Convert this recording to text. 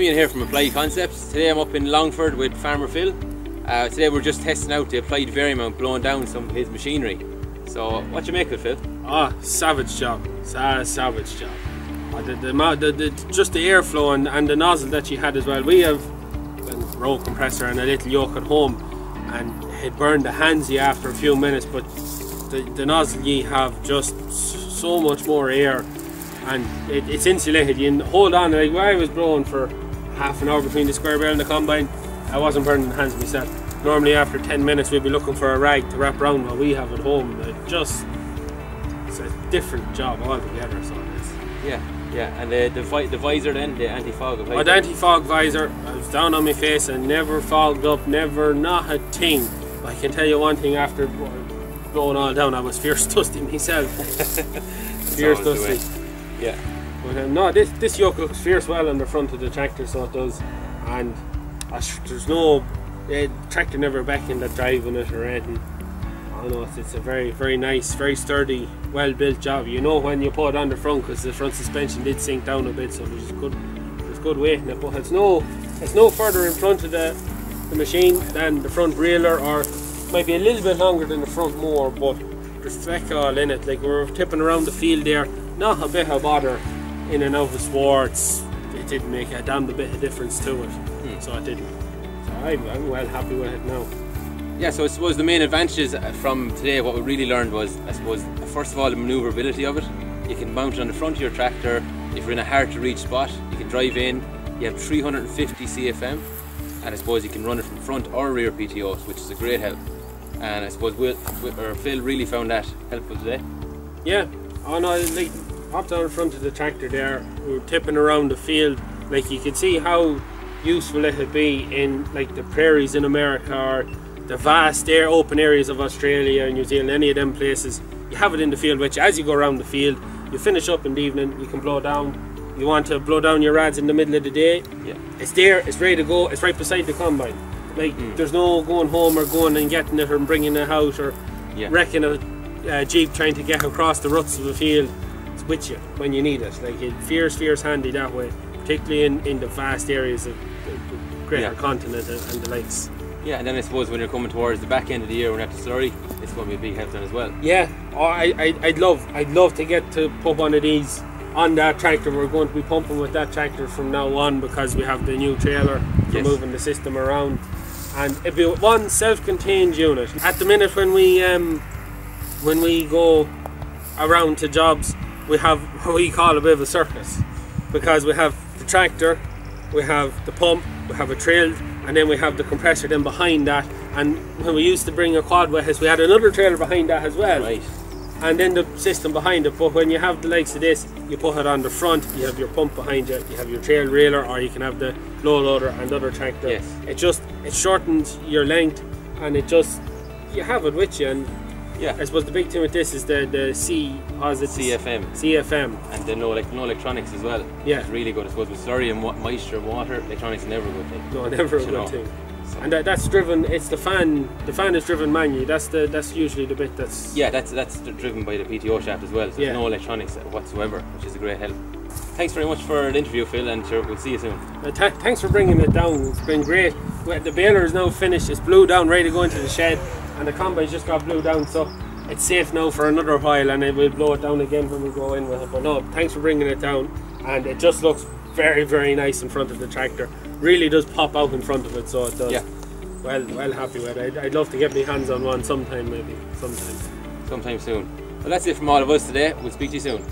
Damien here from Applied Concepts. Today I'm up in Longford with Farmer Phil. Today we're just testing out the applied variamount, blowing down some of his machinery. So what do you make of it, Phil? Ah, savage job. Savage job. Just the airflow and the nozzle that you had as well. We have a row compressor and a little yoke at home, and it burned the hands you after a few minutes, but the nozzle you have just so much more air, and it's insulated. You can hold on. Like I was blowing for half an hour between the square barrel and the combine, I wasn't burning the hands myself. Normally after 10 minutes we'd be looking for a rag to wrap around what we have at home. It's a different job altogether, so it is. Yeah, and the visor then, the anti-fog. Oh, the anti-fog visor, I was down on my face and never fogged up, not a thing. I can tell you one thing, after blowing all down I was fierce dusty myself. Fierce dusty. Yeah. But no, this yoke looks fierce well on the front of the tractor, so it does. And there's no tractor never beckoned at driving it or anything. I know it's a very, very nice, very sturdy, well built job. You know when you put it on the front, because the front suspension did sink down a bit, so there's good weight in it. But it's no further in front of the machine than the front railer, or might be a little bit longer than the front more, but there's feck all in it. Like we were tipping around the field there, not a bit of bother in and out of swarts. It didn't make a damn bit of difference to it, so it didn't. So I'm well happy with it now. Yeah, so I suppose the main advantages from today, what we really learned was, I suppose, first of all, the manoeuvrability of it. You can mount it on the front of your tractor. If you're in a hard to reach spot, you can drive in. You have 350 CFM, and I suppose you can run it from front or rear PTOs, which is a great help. And I suppose Phil really found that helpful today. Yeah, oh no, like hopped on the front of the tractor there, we were tipping around the field. Like you could see how useful it would be in like the prairies in America, or the vast open areas of Australia and New Zealand, any of them places. You have it in the field with you. As you go around the field, you finish up in the evening, you can blow down. You want to blow down your rads in the middle of the day, it's there, it's ready to go, it's right beside the combine. Like there's no going home or going and getting it or bringing it out, or wrecking a Jeep trying to get across the ruts of the field. It's with you when you need it. Like it's fierce handy that way, particularly in the vast areas of the greater continent and the lakes. Yeah, and then I suppose when you're coming towards the back end of the year when you have to slurry, it's going to be a big help then as well. Yeah, oh, I'd love to get to put one of these on that tractor. We're going to be pumping with that tractor from now on, because we have the new trailer for moving the system around, and it'd be one self-contained unit. At the minute when we go around to jobs, we have what we call a bit of a circus, because we have the tractor, we have the pump, we have a trail, and then we have the compressor then behind that. And when we used to bring a quad with us, we had another trailer behind that as well. Right. And then the system behind it. But when you have the likes of this, you put it on the front, you have your pump behind you, you have your trail railer, or you can have the low loader and other tractor. Yes. It shortens your length, and you have it with you. And I suppose the big thing with this is the CFM. And then no electronics as well. Yeah. It's really good. I suppose with slurry and moisture, water, electronics is never a good thing. No, never a good thing. So. And that's driven. It's the fan. The fan is driven manually. That's usually the bit that's. Yeah, that's driven by the PTO shaft as well. So there's no electronics whatsoever, which is a great help. Thanks very much for the interview, Phil, and sure, we'll see you soon. Thanks for bringing it down. It's been great. The baler is now finished. It's blew down, ready to go into the shed, and the combine just got blew down, so it's safe now for another while, and we'll blow it down again when we go in with it. But no, thanks for bringing it down, and it just looks very, very nice in front of the tractor. Really does pop out in front of it, so it does. Yeah. Well happy with it. I'd love to get my hands on one sometime, maybe. Sometime soon. Well, that's it from all of us today. We'll speak to you soon.